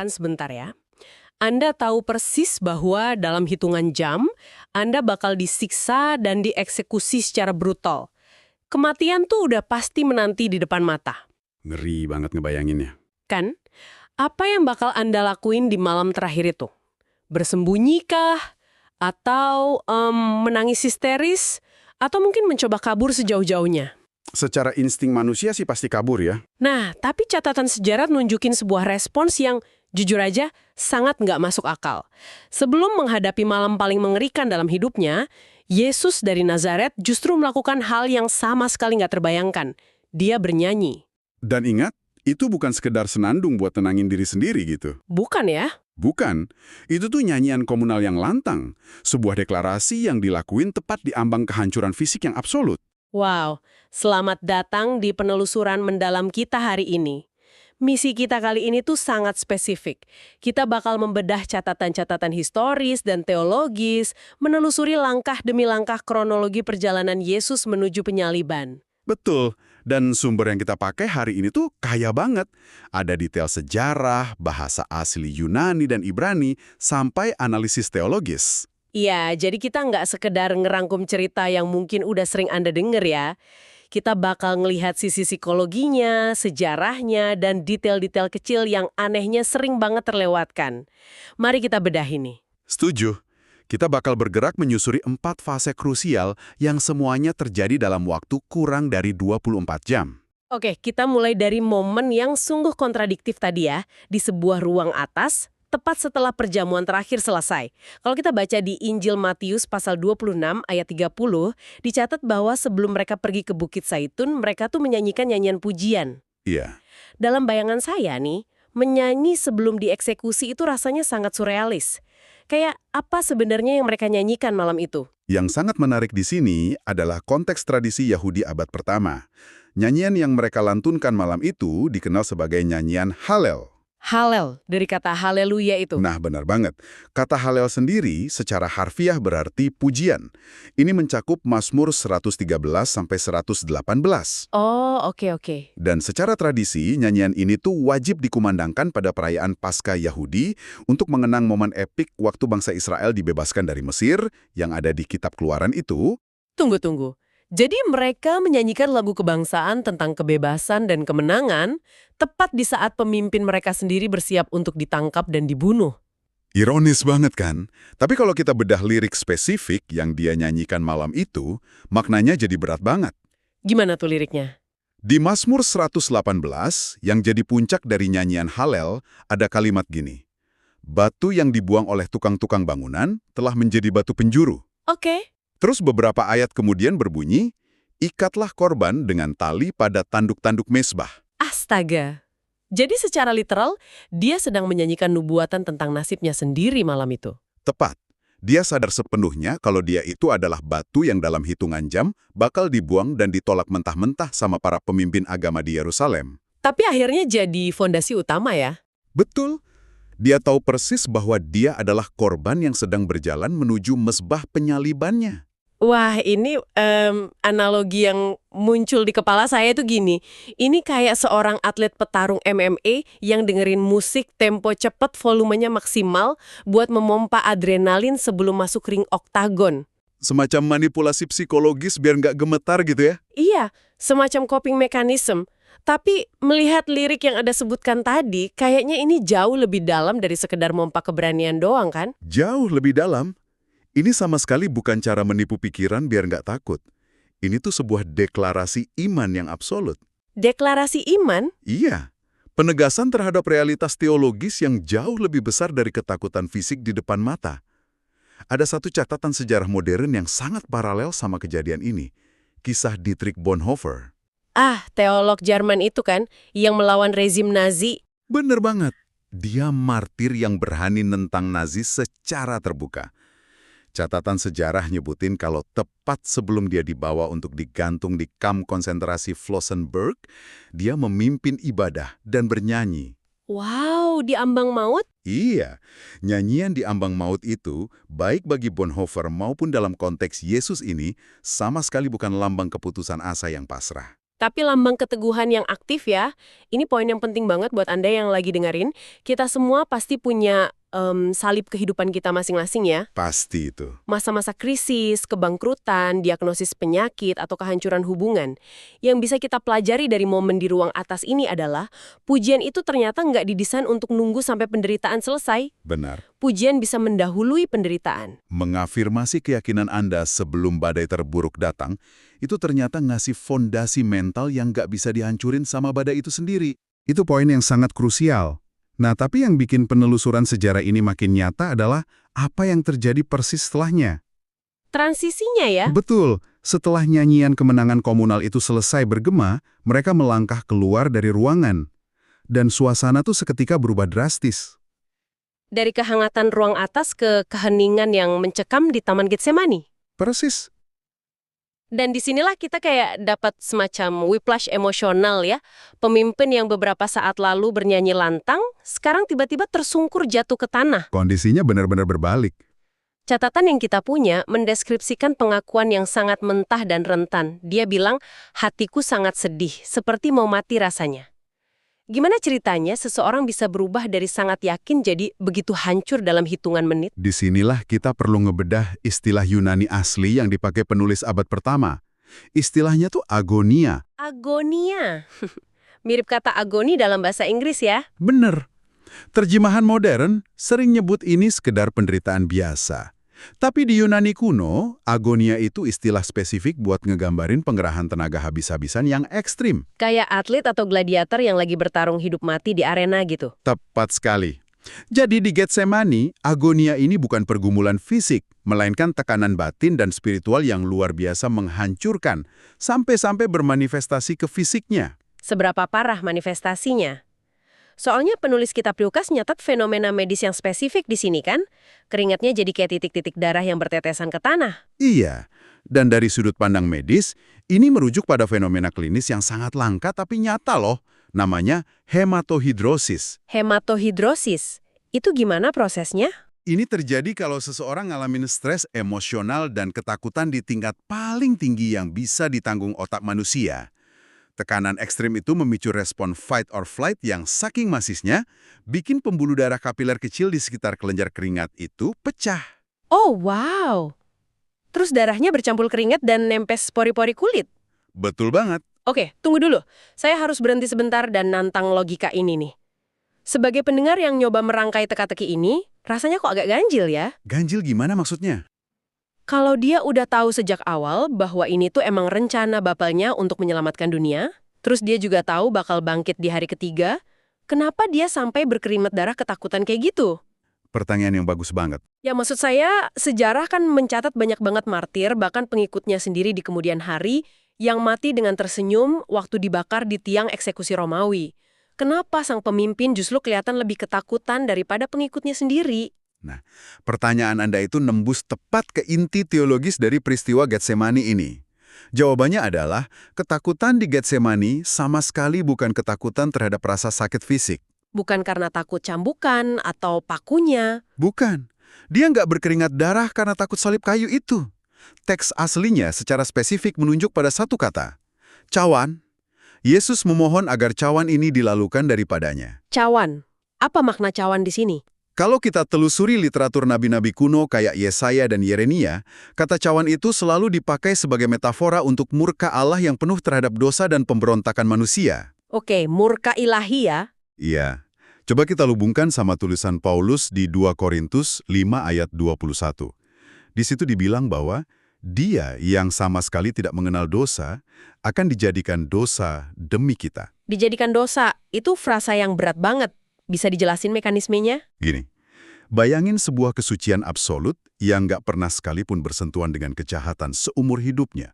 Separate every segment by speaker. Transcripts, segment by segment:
Speaker 1: bayangkan sebentar ya. Anda tahu persis bahwa dalam hitungan jam, Anda bakal disiksa dan dieksekusi secara brutal. Kematian tuh udah pasti menanti di depan mata.
Speaker 2: Ngeri banget ngebayanginnya.
Speaker 1: Kan? Apa yang bakal Anda lakuin di malam terakhir itu? Bersembunyi kah? Atau menangis histeris? Atau mungkin mencoba kabur sejauh-jauhnya?
Speaker 2: Secara insting manusia sih pasti kabur ya.
Speaker 1: Nah, tapi catatan sejarah nunjukin sebuah respons yang jujur aja sangat nggak masuk akal. Sebelum menghadapi malam paling mengerikan dalam hidupnya, Yesus dari Nazaret justru melakukan hal yang sama sekali nggak terbayangkan. Dia bernyanyi.
Speaker 2: Dan ingat, itu bukan sekedar senandung buat tenangin diri sendiri gitu.
Speaker 1: Bukan ya?
Speaker 2: Bukan. Itu tuh nyanyian komunal yang lantang. Sebuah deklarasi yang dilakuin tepat di ambang kehancuran fisik yang absolut.
Speaker 1: Wow, selamat datang di penelusuran mendalam kita hari ini. Misi kita kali ini tuh sangat spesifik. Kita bakal membedah catatan-catatan historis dan teologis, menelusuri langkah demi langkah kronologi perjalanan Yesus menuju penyaliban.
Speaker 2: Betul. Dan sumber yang kita pakai hari ini tuh kaya banget. Ada detail sejarah, bahasa asli Yunani dan Ibrani, sampai analisis teologis.
Speaker 1: Iya, jadi kita nggak sekedar ngerangkum cerita yang mungkin udah sering Anda denger ya. Kita bakal ngelihat sisi psikologinya, sejarahnya, dan detail-detail kecil yang anehnya sering banget terlewatkan. Mari kita bedah ini.
Speaker 2: Setuju. Kita bakal bergerak menyusuri 4 fase krusial yang semuanya terjadi dalam waktu kurang dari 24 jam.
Speaker 1: Oke, kita mulai dari momen yang sungguh kontradiktif tadi ya, di sebuah ruang atas, tepat setelah perjamuan terakhir selesai. Kalau kita baca di Injil Matius pasal 26 ayat 30, dicatat bahwa sebelum mereka pergi ke Bukit Zaitun, mereka tuh menyanyikan nyanyian pujian.
Speaker 2: Iya.
Speaker 1: Dalam bayangan saya nih, menyanyi sebelum dieksekusi itu rasanya sangat surrealis. Kayak apa sebenarnya yang mereka nyanyikan malam itu?
Speaker 2: Yang sangat menarik di sini adalah konteks tradisi Yahudi abad pertama. Nyanyian yang mereka lantunkan malam itu dikenal sebagai nyanyian Hallel.
Speaker 1: Halel, dari kata haleluya itu.
Speaker 2: Nah, benar banget. Kata Hallel sendiri secara harfiah berarti pujian. Ini mencakup Mazmur 113-118.
Speaker 1: Oh, oke.
Speaker 2: Dan secara tradisi, nyanyian ini tuh wajib dikumandangkan pada perayaan Paskah Yahudi untuk mengenang momen epik waktu bangsa Israel dibebaskan dari Mesir yang ada di Kitab Keluaran itu.
Speaker 1: Tunggu. Jadi mereka menyanyikan lagu kebangsaan tentang kebebasan dan kemenangan tepat di saat pemimpin mereka sendiri bersiap untuk ditangkap dan dibunuh.
Speaker 2: Ironis banget kan? Tapi kalau kita bedah lirik spesifik yang dia nyanyikan malam itu, maknanya jadi berat banget.
Speaker 1: Gimana tuh liriknya?
Speaker 2: Di Mazmur 118, yang jadi puncak dari nyanyian Hallel, ada kalimat gini. Batu yang dibuang oleh tukang-tukang bangunan telah menjadi batu penjuru.
Speaker 1: Oke.
Speaker 2: Terus beberapa ayat kemudian berbunyi, ikatlah korban dengan tali pada tanduk-tanduk mezbah.
Speaker 1: Astaga. Jadi secara literal, dia sedang menyanyikan nubuatan tentang nasibnya sendiri malam itu.
Speaker 2: Tepat. Dia sadar sepenuhnya kalau dia itu adalah batu yang dalam hitungan jam bakal dibuang dan ditolak mentah-mentah sama para pemimpin agama di Yerusalem.
Speaker 1: Tapi akhirnya jadi fondasi utama ya.
Speaker 2: Betul. Dia tahu persis bahwa dia adalah korban yang sedang berjalan menuju mezbah penyalibannya.
Speaker 1: Wah, ini analogi yang muncul di kepala saya itu gini. Ini kayak seorang atlet petarung MMA yang dengerin musik tempo cepet, volumenya maksimal buat memompa adrenalin sebelum masuk ring oktagon.
Speaker 2: Semacam manipulasi psikologis biar nggak gemetar gitu ya?
Speaker 1: Iya, semacam coping mechanism. Tapi melihat lirik yang Anda sebutkan tadi, kayaknya ini jauh lebih dalam dari sekedar mompa keberanian doang kan?
Speaker 2: Jauh lebih dalam. Ini sama sekali bukan cara menipu pikiran biar nggak takut. Ini tuh sebuah deklarasi iman yang absolut.
Speaker 1: Deklarasi iman?
Speaker 2: Iya. Penegasan terhadap realitas teologis yang jauh lebih besar dari ketakutan fisik di depan mata. Ada satu catatan sejarah modern yang sangat paralel sama kejadian ini. Kisah Dietrich Bonhoeffer.
Speaker 1: Ah, teolog Jerman itu kan, yang melawan rezim Nazi.
Speaker 2: Bener banget. Dia martir yang berani nentang Nazi secara terbuka. Catatan sejarah nyebutin kalau tepat sebelum dia dibawa untuk digantung di kamp konsentrasi Flossenburg, dia memimpin ibadah dan bernyanyi.
Speaker 1: Wow, di ambang maut?
Speaker 2: Iya, nyanyian di ambang maut itu, baik bagi Bonhoeffer maupun dalam konteks Yesus ini, sama sekali bukan lambang keputusan asa yang pasrah.
Speaker 1: Tapi lambang keteguhan yang aktif ya, ini poin yang penting banget buat Anda yang lagi dengerin. Kita semua pasti punya salib kehidupan kita masing-masing ya.
Speaker 2: Pasti itu.
Speaker 1: Masa-masa krisis, kebangkrutan, diagnosis penyakit, atau kehancuran hubungan. Yang bisa kita pelajari dari momen di ruang atas ini adalah, pujian itu ternyata nggak didesain untuk nunggu sampai penderitaan selesai.
Speaker 2: Benar.
Speaker 1: Pujian bisa mendahului penderitaan.
Speaker 2: Mengafirmasi keyakinan Anda sebelum badai terburuk datang, itu ternyata ngasih fondasi mental yang nggak bisa dihancurin sama badai itu sendiri. Itu poin yang sangat krusial. Nah, tapi yang bikin penelusuran sejarah ini makin nyata adalah apa yang terjadi persis setelahnya.
Speaker 1: Transisinya ya.
Speaker 2: Betul, setelah nyanyian kemenangan komunal itu selesai bergema, mereka melangkah keluar dari ruangan. Dan suasana tuh seketika berubah drastis.
Speaker 1: Dari kehangatan ruang atas ke keheningan yang mencekam di Taman Getsemani.
Speaker 2: Persis.
Speaker 1: Dan disinilah kita kayak dapat semacam whiplash emosional ya. Pemimpin yang beberapa saat lalu bernyanyi lantang, sekarang tiba-tiba tersungkur jatuh ke tanah.
Speaker 2: Kondisinya benar-benar berbalik.
Speaker 1: Catatan yang kita punya mendeskripsikan pengakuan yang sangat mentah dan rentan. Dia bilang, hatiku sangat sedih, seperti mau mati rasanya. Gimana ceritanya seseorang bisa berubah dari sangat yakin jadi begitu hancur dalam hitungan menit?
Speaker 2: Disinilah kita perlu ngebedah istilah Yunani asli yang dipakai penulis abad pertama. Istilahnya tuh agonia.
Speaker 1: Agonia. Mirip kata agoni dalam bahasa Inggris ya.
Speaker 2: Bener. Terjemahan modern sering nyebut ini sekedar penderitaan biasa. Tapi di Yunani kuno, agonia itu istilah spesifik buat ngegambarin pengerahan tenaga habis-habisan yang ekstrim.
Speaker 1: Kayak atlet atau gladiator yang lagi bertarung hidup mati di arena gitu.
Speaker 2: Tepat sekali. Jadi di Getsemani, agonia ini bukan pergumulan fisik, melainkan tekanan batin dan spiritual yang luar biasa menghancurkan, sampai-sampai bermanifestasi ke fisiknya.
Speaker 1: Seberapa parah manifestasinya? Soalnya penulis kitab Lukas nyatat fenomena medis yang spesifik di sini kan? Keringatnya jadi kayak titik-titik darah yang bertetesan ke tanah.
Speaker 2: Iya, dan dari sudut pandang medis, ini merujuk pada fenomena klinis yang sangat langka tapi nyata loh. Namanya hematohidrosis.
Speaker 1: Hematohidrosis. Itu gimana prosesnya?
Speaker 2: Ini terjadi kalau seseorang ngalamin stres emosional dan ketakutan di tingkat paling tinggi yang bisa ditanggung otak manusia. Tekanan ekstrim itu memicu respon fight or flight yang saking masisnya, bikin pembuluh darah kapiler kecil di sekitar kelenjar keringat itu pecah.
Speaker 1: Oh, wow. Terus darahnya bercampur keringat dan nempes pori-pori kulit?
Speaker 2: Betul banget.
Speaker 1: Oke, tunggu dulu. Saya harus berhenti sebentar dan nantang logika ini nih. Sebagai pendengar yang nyoba merangkai teka-teki ini, rasanya kok agak ganjil ya?
Speaker 2: Ganjil gimana maksudnya?
Speaker 1: Kalau dia udah tahu sejak awal bahwa ini tuh emang rencana bapaknya untuk menyelamatkan dunia, terus dia juga tahu bakal bangkit di hari ketiga, kenapa dia sampai berkeringat darah ketakutan kayak gitu?
Speaker 2: Pertanyaan yang bagus banget.
Speaker 1: Ya maksud saya, sejarah kan mencatat banyak banget martir, bahkan pengikutnya sendiri di kemudian hari, yang mati dengan tersenyum waktu dibakar di tiang eksekusi Romawi. Kenapa sang pemimpin justru kelihatan lebih ketakutan daripada pengikutnya sendiri?
Speaker 2: Nah, pertanyaan Anda itu nembus tepat ke inti teologis dari peristiwa Getsemani ini. Jawabannya adalah, ketakutan di Getsemani sama sekali bukan ketakutan terhadap rasa sakit fisik.
Speaker 1: Bukan karena takut cambukan atau pakunya.
Speaker 2: Bukan. Dia nggak berkeringat darah karena takut salib kayu itu. Teks aslinya secara spesifik menunjuk pada satu kata, cawan. Yesus memohon agar cawan ini dilalukan daripadanya.
Speaker 1: Cawan. Apa makna cawan di sini?
Speaker 2: Kalau kita telusuri literatur nabi-nabi kuno kayak Yesaya dan Yeremia, kata cawan itu selalu dipakai sebagai metafora untuk murka Allah yang penuh terhadap dosa dan pemberontakan manusia.
Speaker 1: Oke, murka ilahi ya.
Speaker 2: Iya. Coba kita hubungkan sama tulisan Paulus di 2 Korintus 5 ayat 21. Di situ dibilang bahwa dia yang sama sekali tidak mengenal dosa akan dijadikan dosa demi kita.
Speaker 1: Dijadikan dosa, itu frasa yang berat banget. Bisa dijelasin mekanismenya?
Speaker 2: Gini, bayangin sebuah kesucian absolut yang nggak pernah sekalipun bersentuhan dengan kejahatan seumur hidupnya.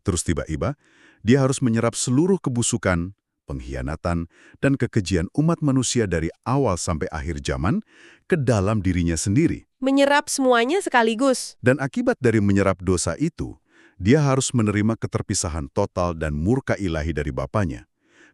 Speaker 2: Terus tiba-tiba, dia harus menyerap seluruh kebusukan, pengkhianatan, dan kekejian umat manusia dari awal sampai akhir zaman ke dalam dirinya sendiri.
Speaker 1: Menyerap semuanya sekaligus.
Speaker 2: Dan akibat dari menyerap dosa itu, dia harus menerima keterpisahan total dan murka ilahi dari Bapanya.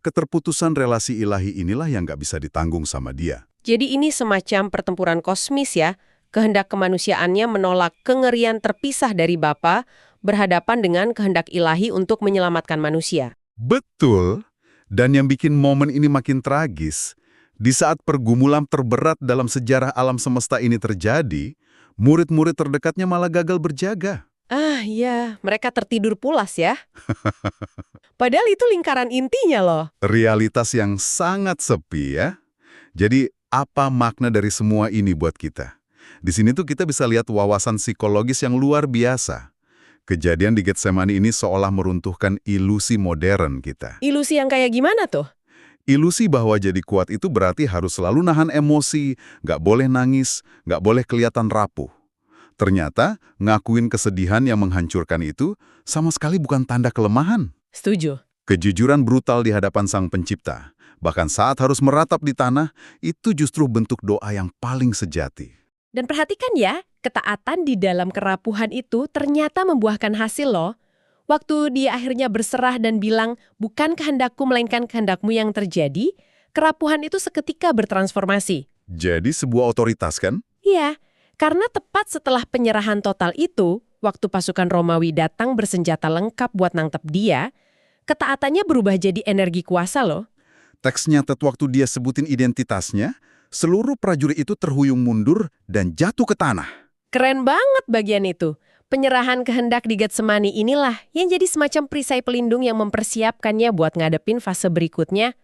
Speaker 2: Keterputusan relasi ilahi inilah yang nggak bisa ditanggung sama dia.
Speaker 1: Jadi ini semacam pertempuran kosmis ya. Kehendak kemanusiaannya menolak kengerian terpisah dari Bapa, berhadapan dengan kehendak ilahi untuk menyelamatkan manusia.
Speaker 2: Betul. Dan yang bikin momen ini makin tragis, di saat pergumulan terberat dalam sejarah alam semesta ini terjadi, murid-murid terdekatnya malah gagal berjaga.
Speaker 1: Ah iya, mereka tertidur pulas ya. Padahal itu lingkaran intinya loh.
Speaker 2: Realitas yang sangat sepi ya. Jadi, apa makna dari semua ini buat kita? Di sini tuh kita bisa lihat wawasan psikologis yang luar biasa. Kejadian di Getsemani ini seolah meruntuhkan ilusi modern kita.
Speaker 1: Ilusi yang kayak gimana tuh?
Speaker 2: Ilusi bahwa jadi kuat itu berarti harus selalu nahan emosi, nggak boleh nangis, nggak boleh kelihatan rapuh. Ternyata, ngakuin kesedihan yang menghancurkan itu sama sekali bukan tanda kelemahan.
Speaker 1: Setuju.
Speaker 2: Kejujuran brutal di hadapan Sang Pencipta, bahkan saat harus meratap di tanah, itu justru bentuk doa yang paling sejati.
Speaker 1: Dan perhatikan ya, ketaatan di dalam kerapuhan itu ternyata membuahkan hasil loh. Waktu dia akhirnya berserah dan bilang, bukan kehendakku melainkan kehendakmu yang terjadi, kerapuhan itu seketika bertransformasi.
Speaker 2: Jadi sebuah otoritas kan?
Speaker 1: Iya, karena tepat setelah penyerahan total itu, waktu pasukan Romawi datang bersenjata lengkap buat nangkep dia, ketaatannya berubah jadi energi kuasa loh.
Speaker 2: Teks nyatet waktu dia sebutin identitasnya, seluruh prajurit itu terhuyung mundur dan jatuh ke tanah.
Speaker 1: Keren banget bagian itu. Penyerahan kehendak di Getsemani inilah yang jadi semacam perisai pelindung yang mempersiapkannya buat ngadepin fase berikutnya.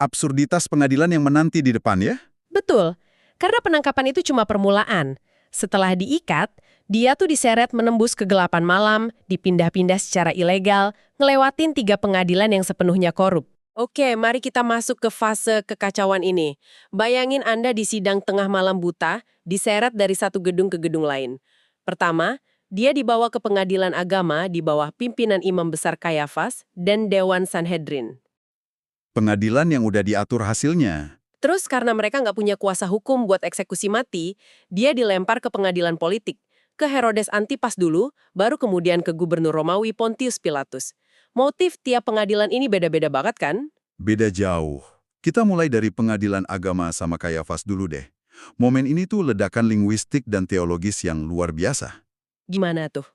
Speaker 2: Absurditas pengadilan yang menanti di depan ya?
Speaker 1: Betul, karena penangkapan itu cuma permulaan. Setelah diikat, dia tuh diseret menembus kegelapan malam, dipindah-pindah secara ilegal, ngelewatin 3 pengadilan yang sepenuhnya korup. Oke, mari kita masuk ke fase kekacauan ini. Bayangin Anda di sidang tengah malam buta, diseret dari satu gedung ke gedung lain. Pertama, dia dibawa ke pengadilan agama di bawah pimpinan Imam Besar Kayafas dan Dewan Sanhedrin.
Speaker 2: Pengadilan yang udah diatur hasilnya.
Speaker 1: Terus karena mereka nggak punya kuasa hukum buat eksekusi mati, dia dilempar ke pengadilan politik, ke Herodes Antipas dulu, baru kemudian ke Gubernur Romawi Pontius Pilatus. Motif tiap pengadilan ini beda-beda banget kan?
Speaker 2: Beda jauh. Kita mulai dari pengadilan agama sama Kayafas dulu deh. Momen ini tuh ledakan linguistik dan teologis yang luar biasa.
Speaker 1: Gimana tuh?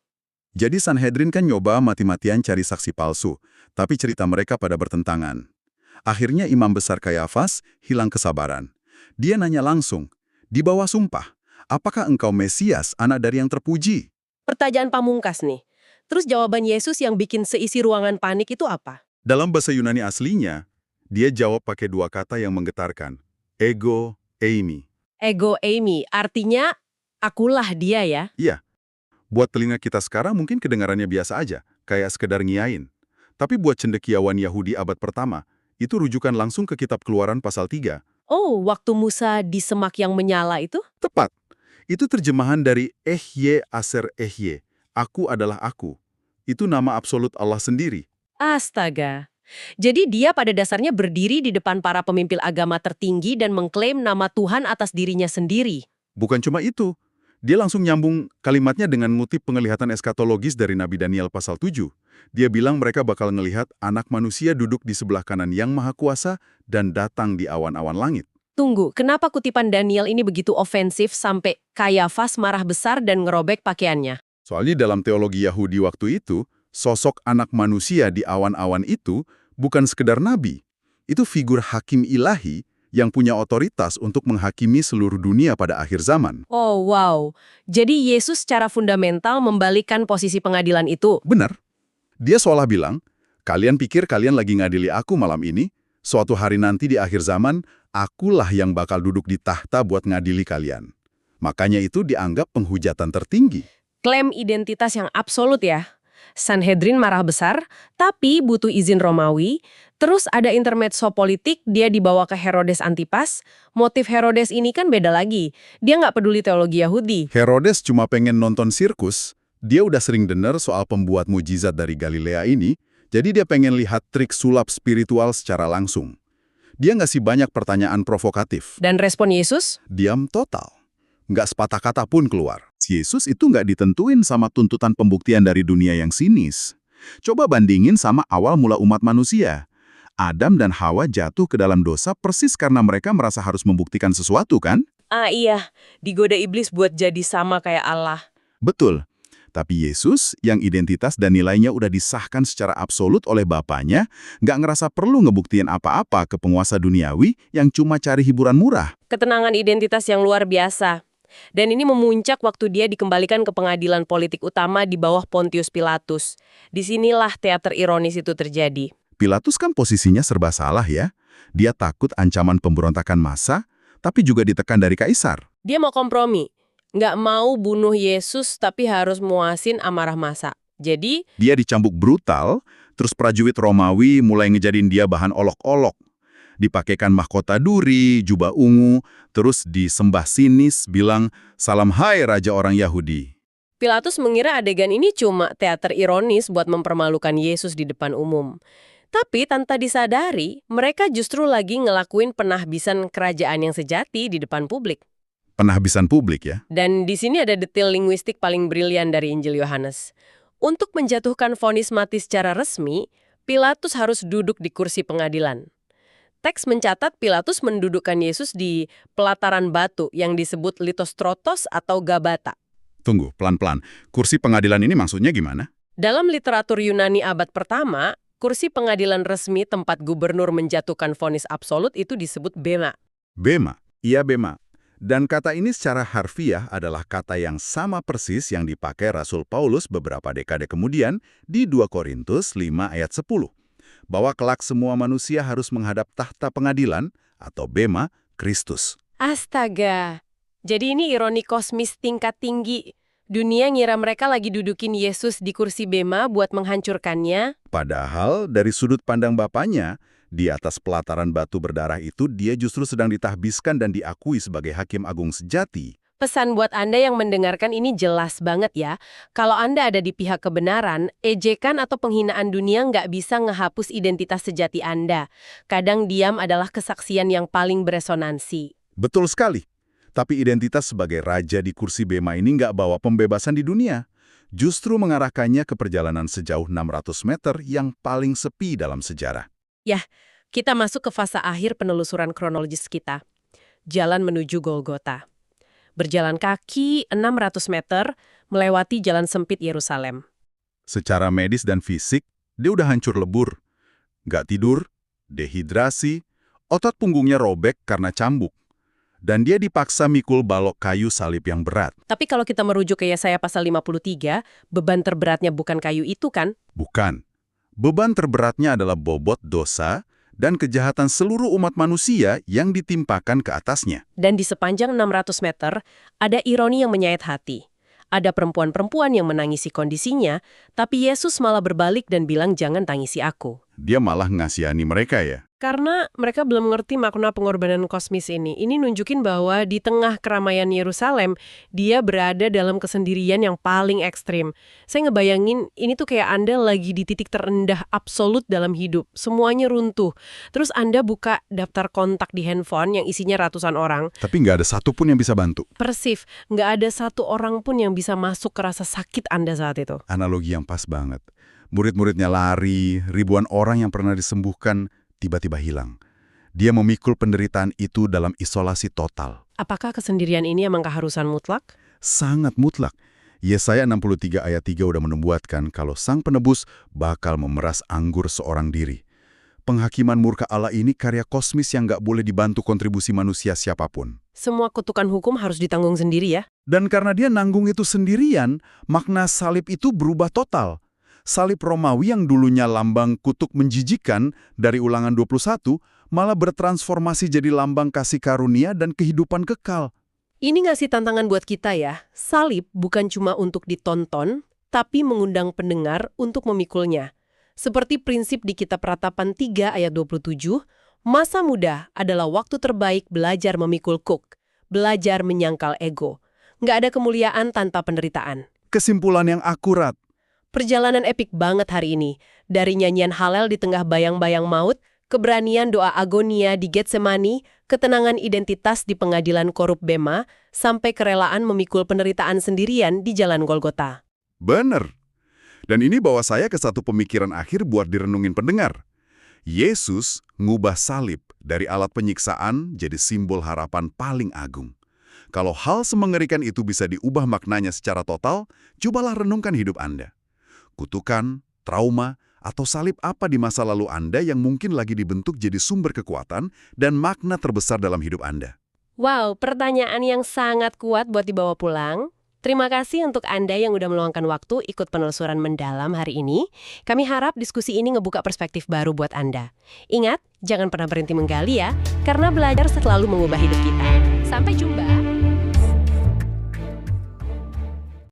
Speaker 2: Jadi Sanhedrin kan nyoba mati-matian cari saksi palsu, tapi cerita mereka pada bertentangan. Akhirnya Imam Besar Kayafas hilang kesabaran. Dia nanya langsung, di bawah sumpah, apakah engkau Mesias, anak dari yang terpuji?
Speaker 1: Pertanyaan pamungkas nih. Terus jawaban Yesus yang bikin seisi ruangan panik itu apa?
Speaker 2: Dalam bahasa Yunani aslinya, dia jawab pakai 2 kata yang menggetarkan, ego eimi.
Speaker 1: Ego eimi, artinya akulah dia ya?
Speaker 2: Iya, buat telinga kita sekarang mungkin kedengarannya biasa aja, kayak sekedar ngiyain. Tapi buat cendekiawan Yahudi abad pertama, itu rujukan langsung ke kitab Keluaran pasal 3.
Speaker 1: Oh, waktu Musa di semak yang menyala itu?
Speaker 2: Tepat. Itu terjemahan dari Ehye Aser Ehye. Aku adalah aku. Itu nama absolut Allah sendiri.
Speaker 1: Astaga. Jadi dia pada dasarnya berdiri di depan para pemimpin agama tertinggi dan mengklaim nama Tuhan atas dirinya sendiri.
Speaker 2: Bukan cuma itu. Dia langsung nyambung kalimatnya dengan ngutip penglihatan eskatologis dari Nabi Daniel pasal 7. Dia bilang mereka bakal ngelihat anak manusia duduk di sebelah kanan Yang Maha Kuasa dan datang di awan-awan langit.
Speaker 1: Tunggu, kenapa kutipan Daniel ini begitu ofensif sampai Kayafas marah besar dan ngerobek pakaiannya?
Speaker 2: Soalnya dalam teologi Yahudi waktu itu, sosok anak manusia di awan-awan itu bukan sekedar nabi. Itu figur hakim ilahi yang punya otoritas untuk menghakimi seluruh dunia pada akhir zaman.
Speaker 1: Oh, wow. Jadi Yesus secara fundamental membalikkan posisi pengadilan itu.
Speaker 2: Benar. Dia seolah bilang, kalian pikir kalian lagi ngadili aku malam ini? Suatu hari nanti di akhir zaman, akulah yang bakal duduk di tahta buat ngadili kalian. Makanya itu dianggap penghujatan tertinggi.
Speaker 1: Klaim identitas yang absolut ya. Sanhedrin marah besar, tapi butuh izin Romawi. Terus ada intermezzo politik, dia dibawa ke Herodes Antipas. Motif Herodes ini kan beda lagi. Dia nggak peduli teologi Yahudi.
Speaker 2: Herodes cuma pengen nonton sirkus. Dia udah sering dengar soal pembuat mujizat dari Galilea ini, jadi dia pengen lihat trik sulap spiritual secara langsung. Dia ngasih banyak pertanyaan provokatif.
Speaker 1: Dan respon Yesus?
Speaker 2: Diam total. Nggak sepatah kata pun keluar. Yesus itu nggak ditentuin sama tuntutan pembuktian dari dunia yang sinis. Coba bandingin sama awal mula umat manusia. Adam dan Hawa jatuh ke dalam dosa persis karena mereka merasa harus membuktikan sesuatu kan?
Speaker 1: Ah iya, digoda iblis buat jadi sama kayak Allah.
Speaker 2: Betul. Tapi Yesus, yang identitas dan nilainya udah disahkan secara absolut oleh Bapaknya, nggak ngerasa perlu ngebuktiin apa-apa ke penguasa duniawi yang cuma cari hiburan murah.
Speaker 1: Ketenangan identitas yang luar biasa. Dan ini memuncak waktu dia dikembalikan ke pengadilan politik utama di bawah Pontius Pilatus. Disinilah teater ironis itu terjadi.
Speaker 2: Pilatus kan posisinya serba salah ya. Dia takut ancaman pemberontakan massa, tapi juga ditekan dari kaisar.
Speaker 1: Dia mau kompromi. Nggak mau bunuh Yesus tapi harus muasin amarah massa. Jadi,
Speaker 2: Dia dicambuk brutal, terus prajurit Romawi mulai ngejadiin dia bahan olok-olok. Dipakaikan mahkota duri, jubah ungu, terus disembah sinis, bilang, "Salam hai Raja orang Yahudi."
Speaker 1: Pilatus mengira adegan ini cuma teater ironis buat mempermalukan Yesus di depan umum. Tapi tanpa disadari, mereka justru lagi ngelakuin penahbisan kerajaan yang sejati di depan publik.
Speaker 2: Penahbisan publik ya.
Speaker 1: Dan di sini ada detail linguistik paling brilian dari Injil Yohanes. Untuk menjatuhkan vonis mati secara resmi, Pilatus harus duduk di kursi pengadilan. Teks mencatat Pilatus mendudukkan Yesus di pelataran batu yang disebut Litostrotos atau Gabata.
Speaker 2: Tunggu, pelan-pelan. Kursi pengadilan ini maksudnya gimana?
Speaker 1: Dalam literatur Yunani abad pertama, kursi pengadilan resmi tempat gubernur menjatuhkan vonis absolut itu disebut bema.
Speaker 2: Bema. Iya, bema. Dan kata ini secara harfiah adalah kata yang sama persis yang dipakai Rasul Paulus beberapa dekade kemudian di 2 Korintus 5 ayat 10. Bahwa kelak semua manusia harus menghadap tahta pengadilan atau bema Kristus.
Speaker 1: Astaga! Jadi ini ironi kosmis tingkat tinggi. Dunia ngira mereka lagi dudukin Yesus di kursi bema buat menghancurkannya.
Speaker 2: Padahal dari sudut pandang Bapaknya, di atas pelataran batu berdarah itu dia justru sedang ditahbiskan dan diakui sebagai hakim agung sejati.
Speaker 1: Pesan buat Anda yang mendengarkan ini jelas banget ya. Kalau Anda ada di pihak kebenaran, ejekan atau penghinaan dunia nggak bisa ngehapus identitas sejati Anda. Kadang diam adalah kesaksian yang paling beresonansi.
Speaker 2: Betul sekali. Tapi identitas sebagai raja di kursi bema ini nggak bawa pembebasan di dunia. Justru mengarahkannya ke perjalanan sejauh 600 meter yang paling sepi dalam sejarah.
Speaker 1: Yah, kita masuk ke fase akhir penelusuran kronologis kita. Jalan menuju Golgota. Berjalan kaki 600 meter melewati jalan sempit Yerusalem.
Speaker 2: Secara medis dan fisik, dia udah hancur lebur. Nggak tidur, dehidrasi, otot punggungnya robek karena cambuk. Dan dia dipaksa mikul balok kayu salib yang berat.
Speaker 1: Tapi kalau kita merujuk ke Yesaya pasal 53, beban terberatnya bukan kayu itu kan?
Speaker 2: Bukan. Beban terberatnya adalah bobot dosa dan kejahatan seluruh umat manusia yang ditimpakan ke atasnya.
Speaker 1: Dan di sepanjang 600 meter, ada ironi yang menyayat hati. Ada perempuan-perempuan yang menangisi kondisinya, tapi Yesus malah berbalik dan bilang jangan tangisi aku.
Speaker 2: Dia malah ngasihani mereka ya.
Speaker 1: Karena mereka belum mengerti makna pengorbanan kosmis ini. Ini nunjukin bahwa di tengah keramaian Yerusalem, dia berada dalam kesendirian yang paling ekstrim. Saya ngebayangin ini tuh kayak Anda lagi di titik terendah absolut dalam hidup. Semuanya runtuh. Terus Anda buka daftar kontak di handphone yang isinya ratusan orang.
Speaker 2: Tapi nggak ada satupun yang bisa bantu.
Speaker 1: Persif, nggak ada satu orang pun yang bisa masuk ke rasa sakit Anda saat itu.
Speaker 2: Analogi yang pas banget. Murid-muridnya lari, ribuan orang yang pernah disembuhkan tiba-tiba hilang. Dia memikul penderitaan itu dalam isolasi total.
Speaker 1: Apakah kesendirian ini emang keharusan mutlak?
Speaker 2: Sangat mutlak. Yesaya 63 ayat 3 udah menubuatkan kalau Sang Penebus bakal memeras anggur seorang diri. Penghakiman murka Allah ini karya kosmis yang nggak boleh dibantu kontribusi manusia siapapun.
Speaker 1: Semua kutukan hukum harus ditanggung sendiri ya?
Speaker 2: Dan karena dia nanggung itu sendirian, makna salib itu berubah total. Salib Romawi yang dulunya lambang kutuk menjijikan dari Ulangan 21 malah bertransformasi jadi lambang kasih karunia dan kehidupan kekal.
Speaker 1: Ini ngasih tantangan buat kita ya. Salib bukan cuma untuk ditonton, tapi mengundang pendengar untuk memikulnya. Seperti prinsip di Kitab Ratapan 3 ayat 27, masa muda adalah waktu terbaik belajar memikul kuk, belajar menyangkal ego. Nggak ada kemuliaan tanpa penderitaan.
Speaker 2: Kesimpulan yang akurat.
Speaker 1: Perjalanan epik banget hari ini. Dari nyanyian Halel di tengah bayang-bayang maut, keberanian doa agonia di Getsemani, ketenangan identitas di pengadilan korup Bema, sampai kerelaan memikul penderitaan sendirian di jalan Golgota.
Speaker 2: Bener. Dan ini bawa saya ke satu pemikiran akhir buat direnungin pendengar. Yesus ngubah salib dari alat penyiksaan jadi simbol harapan paling agung. Kalau hal semengerikan itu bisa diubah maknanya secara total, cobalah renungkan hidup Anda. Kutukan, trauma, atau salib apa di masa lalu Anda yang mungkin lagi dibentuk jadi sumber kekuatan dan makna terbesar dalam hidup Anda?
Speaker 1: Wow, pertanyaan yang sangat kuat buat dibawa pulang. Terima kasih untuk Anda yang udah meluangkan waktu ikut penelusuran mendalam hari ini. Kami harap diskusi ini ngebuka perspektif baru buat Anda. Ingat, jangan pernah berhenti menggali ya, karena belajar selalu mengubah hidup kita. Sampai jumpa!